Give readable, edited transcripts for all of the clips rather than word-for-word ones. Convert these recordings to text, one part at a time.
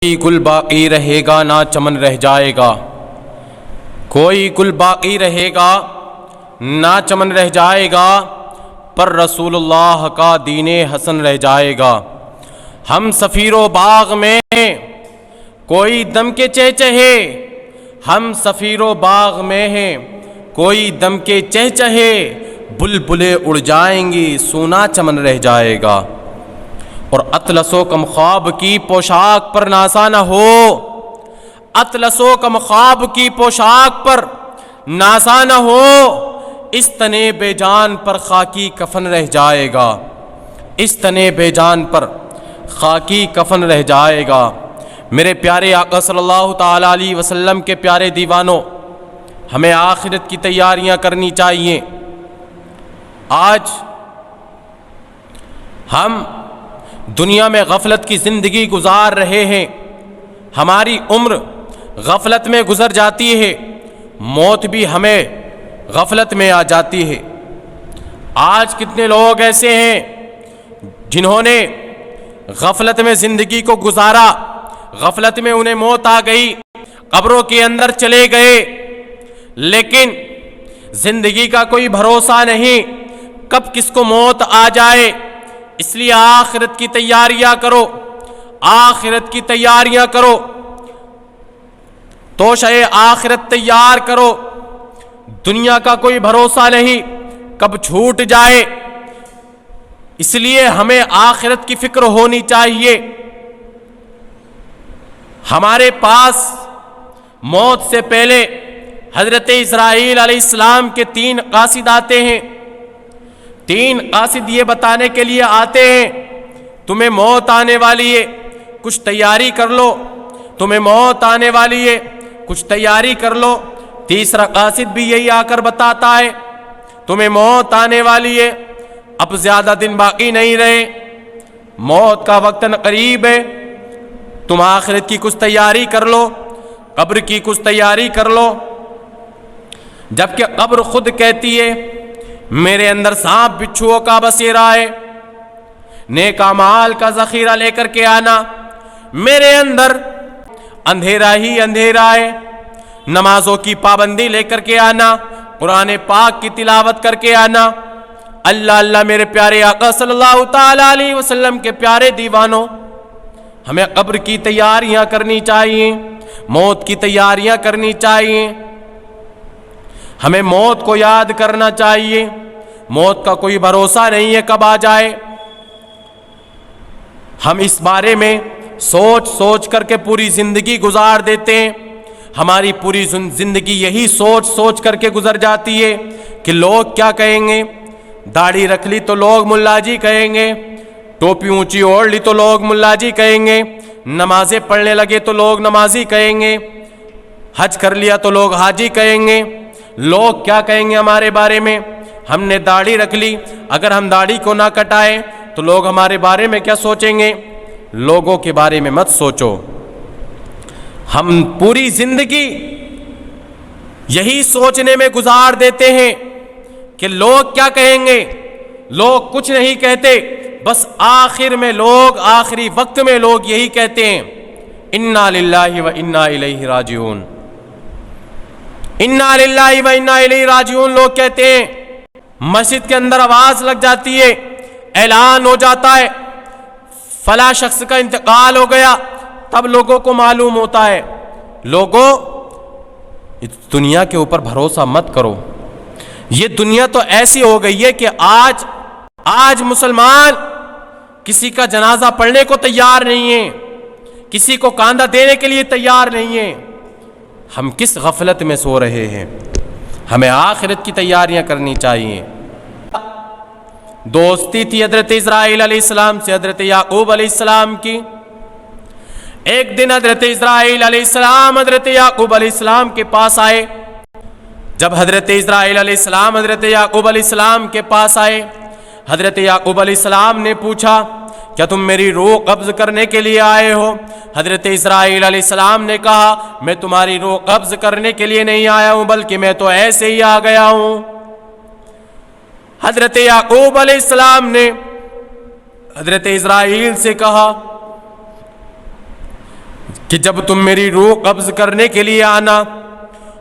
کوئی گل باقی رہے گا نہ چمن رہ جائے گا، کوئی گل باقی رہے گا نہ چمن رہ جائے گا، پر رسول اللہ کا دین حسن رہ جائے گا۔ ہم سفیر و باغ میں ہیں کوئی دم کے چہچہے، ہم سفیر و باغ میں ہیں کوئی دم کے چہچہے، بلبلیں اڑ جائیں گی سونا چمن رہ جائے گا۔ اور اطلس و کم خواب کی پوشاک پر ناسا نہ ہو، اطلس و کم خواب کی پوشاک پر ناسا نہ ہو، اس تنے بے جان پر خاکی کفن رہ جائے گا، اس تنے بے جان پر خاکی کفن رہ جائے گا۔ میرے پیارے آقا صلی اللہ تعالیٰ علیہ وسلم کے پیارے دیوانوں، ہمیں آخرت کی تیاریاں کرنی چاہیے۔ آج ہم دنیا میں غفلت کی زندگی گزار رہے ہیں، ہماری عمر غفلت میں گزر جاتی ہے، موت بھی ہمیں غفلت میں آ جاتی ہے۔ آج کتنے لوگ ایسے ہیں جنہوں نے غفلت میں زندگی کو گزارا، غفلت میں انہیں موت آ گئی، قبروں کے اندر چلے گئے، لیکن زندگی کا کوئی بھروسہ نہیں، کب کس کو موت آ جائے۔ اس لیے آخرت کی تیاریاں کرو، آخرت کی تیاریاں کرو، توشہ آخرت تیار کرو۔ دنیا کا کوئی بھروسہ نہیں، کب چھوٹ جائے، اس لیے ہمیں آخرت کی فکر ہونی چاہیے۔ ہمارے پاس موت سے پہلے حضرت اسرائیل علیہ السلام کے 3 قاصد آتے ہیں، 3 قاصد یہ بتانے کے لیے آتے ہیں تمہیں موت آنے والی ہے، کچھ تیاری کر لو، تمہیں موت آنے والی ہے، کچھ تیاری کر لو۔ تیسرا قاصد بھی یہی آ کر بتاتا ہے تمہیں موت آنے والی ہے، اب زیادہ دن باقی نہیں رہے، موت کا وقت قریب ہے، تم آخرت کی کچھ تیاری کر لو، قبر کی کچھ تیاری کر لو۔ جبکہ قبر خود کہتی ہے میرے اندر سانپ بچھوؤں کا بسیرا ہے، نیک اعمال کا ذخیرہ لے کر کے آنا، میرے اندر اندھیرا ہی اندھیرا ہے، نمازوں کی پابندی لے کر کے آنا، قرآن پاک کی تلاوت کر کے آنا۔ اللہ اللہ میرے پیارے آقا صلی اللہ تعالیٰ علیہ وسلم کے پیارے دیوانوں، ہمیں قبر کی تیاریاں کرنی چاہیے، موت کی تیاریاں کرنی چاہیے، ہمیں موت کو یاد کرنا چاہیے۔ موت کا کوئی بھروسہ نہیں ہے کب آ جائے، ہم اس بارے میں سوچ سوچ کر کے پوری زندگی گزار دیتے ہیں، ہماری پوری زندگی یہی سوچ سوچ کر کے گزر جاتی ہے کہ لوگ کیا کہیں گے، داڑھی رکھ لی تو لوگ ملا جی کہیں گے، ٹوپی اونچی اوڑھ لی تو لوگ ملا جی کہیں گے، نمازیں پڑھنے لگے تو لوگ نمازی کہیں گے، حج کر لیا تو لوگ حاجی کہیں گے، لوگ کیا کہیں گے ہمارے بارے میں۔ ہم نے داڑھی رکھ لی، اگر ہم داڑھی کو نہ کٹائیں تو لوگ ہمارے بارے میں کیا سوچیں گے۔ لوگوں کے بارے میں مت سوچو، ہم پوری زندگی یہی سوچنے میں گزار دیتے ہیں کہ لوگ کیا کہیں گے، لوگ کچھ نہیں کہتے، بس آخر میں لوگ، آخری وقت میں لوگ یہی کہتے ہیں انا للہ و انا الیہ راجعون، انا للہ و انا الیہ راجعون لوگ کہتے ہیں۔ مسجد کے اندر آواز لگ جاتی ہے، اعلان ہو جاتا ہے فلاں شخص کا انتقال ہو گیا، تب لوگوں کو معلوم ہوتا ہے۔ لوگوں، اس دنیا کے اوپر بھروسہ مت کرو، یہ دنیا تو ایسی ہو گئی ہے کہ آج مسلمان کسی کا جنازہ پڑھنے کو تیار نہیں ہے، کسی کو کاندھا دینے کے لیے تیار نہیں ہے۔ ہم کس غفلت میں سو رہے ہیں، ہمیں آخرت کی تیاریاں کرنی چاہیے۔ دوستی تھی حضرت اسرائیل علیہ السلام سے حضرت یعقوب علیہ السلام کی۔ ایک دن حضرت اسرائیل علیہ السلام حضرت یعقوب علیہ السلام کے پاس آئے۔ جب حضرت اسرائیل علیہ السلام حضرت یعقوب علیہ السلام کے پاس آئے، حضرت یعقوب علیہ السلام نے پوچھا کیا تم میری روح قبض کرنے کے لیے آئے ہو؟ حضرت اسرائیل علیہ السلام نے کہا میں تمہاری روح قبض کرنے کے لیے نہیں آیا ہوں، بلکہ میں تو ایسے ہی آ گیا ہوں۔ حضرت یعقوب علیہ السلام نے حضرت اسرائیل سے کہا کہ جب تم میری روح قبض کرنے کے لیے آنا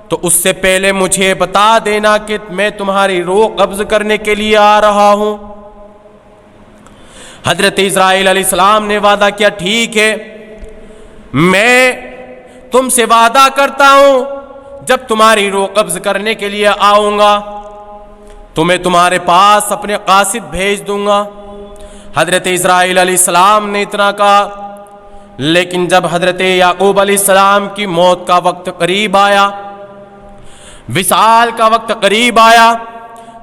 تو اس سے پہلے مجھے بتا دینا کہ میں تمہاری روح قبض کرنے کے لیے آ رہا ہوں۔ حضرت اسرائیل علیہ السلام نے وعدہ کیا، ٹھیک ہے، میں تم سے وعدہ کرتا ہوں جب تمہاری روح قبض کرنے کے لیے آؤں گا تو میں تمہارے پاس اپنے قاصد بھیج دوں گا۔ حضرت اسرائیل علیہ السلام نے اتنا کہا، لیکن جب حضرت یعقوب علیہ السلام کی موت کا وقت قریب آیا، وصال کا وقت قریب آیا،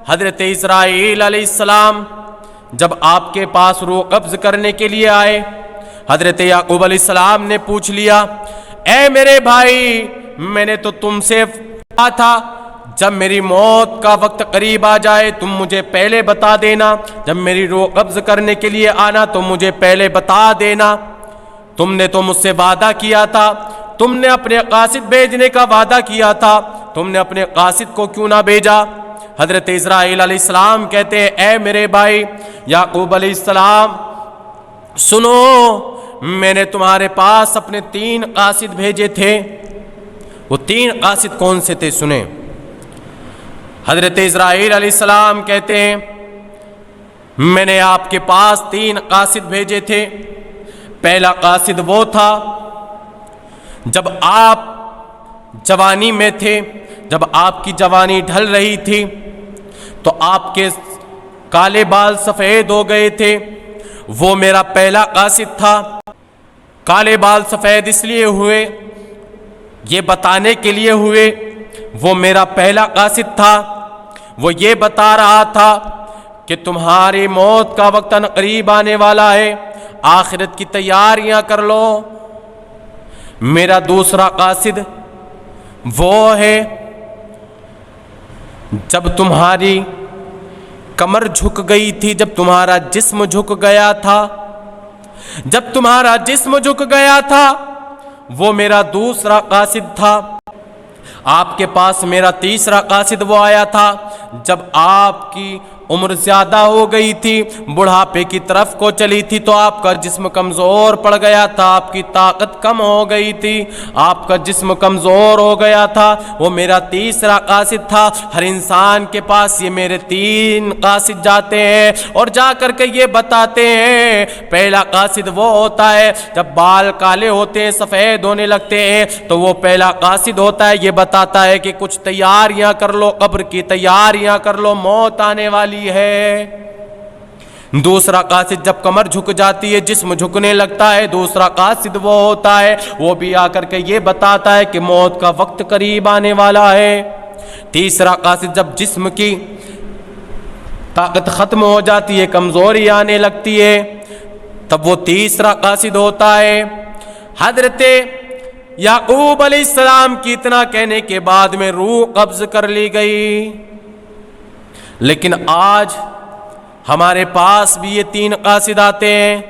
حضرت اسرائیل علیہ السلام جب آپ کے پاس روح قبض کرنے کے لیے آئے، حضرت یعقوب علیہ السلام نے پوچھ لیا، اے میرے بھائی، میں نے تو تم سے کہا تھا جب میری موت کا وقت قریب آ جائے تم مجھے پہلے بتا دینا، جب میری روح قبض کرنے کے لیے آنا تو مجھے پہلے بتا دینا، تم نے تو مجھ سے وعدہ کیا تھا، تم نے اپنے قاصد بھیجنے کا وعدہ کیا تھا، تم نے اپنے قاصد کو کیوں نہ بھیجا؟ حضرت اسرائیل علیہ السلام کہتے ہیں، اے میرے بھائی یعقوب علیہ السلام، سنو، میں نے تمہارے پاس اپنے 3 قاصد بھیجے تھے۔ وہ 3 قاصد کون سے تھے؟ سنیں۔ حضرت اسرائیل علیہ السلام کہتے ہیں، میں نے آپ کے پاس 3 قاصد بھیجے تھے۔ پہلا قاصد وہ تھا جب آپ جوانی میں تھے، جب آپ کی جوانی ڈھل رہی تھی تو آپ کے کالے بال سفید ہو گئے تھے، وہ میرا پہلا قاصد تھا۔ کالے بال سفید اس لیے ہوئے، یہ بتانے کے لیے ہوئے، وہ میرا پہلا قاصد تھا۔ وہ یہ بتا رہا تھا کہ تمہاری موت کا وقت قریب آنے والا ہے، آخرت کی تیاریاں کر لو۔ میرا دوسرا قاصد وہ ہے جب تمہاری کمر جھک گئی تھی، جب تمہارا جسم جھک گیا تھا، جب تمہارا جسم جھک گیا تھا، وہ میرا دوسرا قاصد تھا۔ آپ کے پاس میرا تیسرا قاصد وہ آیا تھا جب آپ کی عمر زیادہ ہو گئی تھی، بڑھاپے کی طرف کو چلی تھی تو آپ کا جسم کمزور پڑ گیا تھا، آپ کی طاقت کم ہو گئی تھی، آپ کا جسم کمزور ہو گیا تھا، وہ میرا تیسرا قاصد تھا۔ ہر انسان کے پاس یہ میرے 3 قاصد جاتے ہیں اور جا کر کے یہ بتاتے ہیں۔ پہلا قاصد وہ ہوتا ہے جب بال کالے ہوتے ہیں، سفید ہونے لگتے ہیں، تو وہ پہلا قاصد ہوتا ہے، یہ بتاتا ہے کہ کچھ تیاریاں کر لو، قبر کی تیاریاں کر لو، موت آنے والی ہے۔ دوسرا قاصد جب کمر جھک جاتی ہے، جسم جھکنے لگتا ہے، دوسرا قاصد وہ ہوتا ہے، وہ بھی آ کر کے یہ بتاتا ہے کہ موت کا وقت قریب آنے والا ہے۔ تیسرا قاصد جب جسم کی طاقت ختم ہو جاتی ہے، کمزوری آنے لگتی ہے، تب وہ تیسرا قاصد ہوتا ہے۔ حضرت یعقوب علیہ السلام کی اتنا کہنے کے بعد میں روح قبض کر لی گئی، لیکن آج ہمارے پاس بھی یہ 3 قاصد آتے ہیں،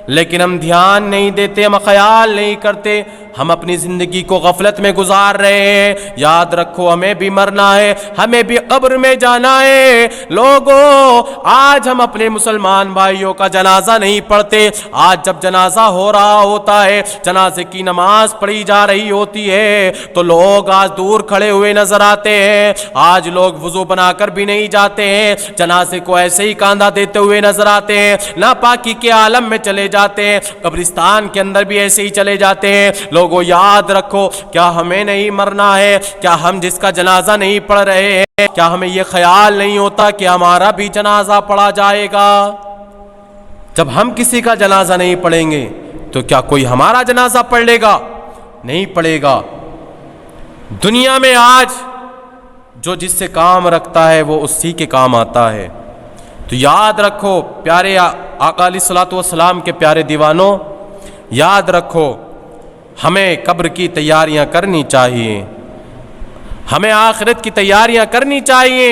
لیکن ہم دھیان نہیں دیتے، ہم خیال نہیں کرتے، ہم اپنی زندگی کو غفلت میں گزار رہے ہیں۔ یاد رکھو، ہمیں بھی مرنا ہے، ہمیں بھی قبر میں جانا ہے۔ لوگوں، آج ہم اپنے مسلمان بھائیوں کا جنازہ نہیں پڑھتے۔ آج جب جنازہ ہو رہا ہوتا ہے، جنازے کی نماز پڑھی جا رہی ہوتی ہے، تو لوگ آج دور کھڑے ہوئے نظر آتے ہیں۔ آج لوگ وضو بنا کر بھی نہیں جاتے ہیں، جنازے کو ایسے ہی کاندھا دیتے ہوئے نظر آتے ہیں، ناپاکی کے عالم میں چلے جاتے ہیں، قبرستان کے اندر بھی ایسے ہی چلے جاتے ہیں۔ لوگوں یاد رکھو، کیا ہمیں نہیں مرنا ہے؟ کیا ہم جس کا جنازہ نہیں پڑھ رہے ہیں، کیا ہمیں یہ خیال نہیں ہوتا کہ ہمارا بھی جنازہ پڑھا جائے گا؟ جب ہم کسی کا جنازہ نہیں پڑھیں گے تو کیا کوئی ہمارا جنازہ پڑھ لے گا؟ نہیں پڑھے گا۔ دنیا میں آج جو جس سے کام رکھتا ہے وہ اسی کے کام آتا ہے۔ تو یاد رکھو پیارے آقا علیہ الصلوۃ والسلام کے پیارے دیوانوں، یاد رکھو، ہمیں قبر کی تیاریاں کرنی چاہیے، ہمیں آخرت کی تیاریاں کرنی چاہیے۔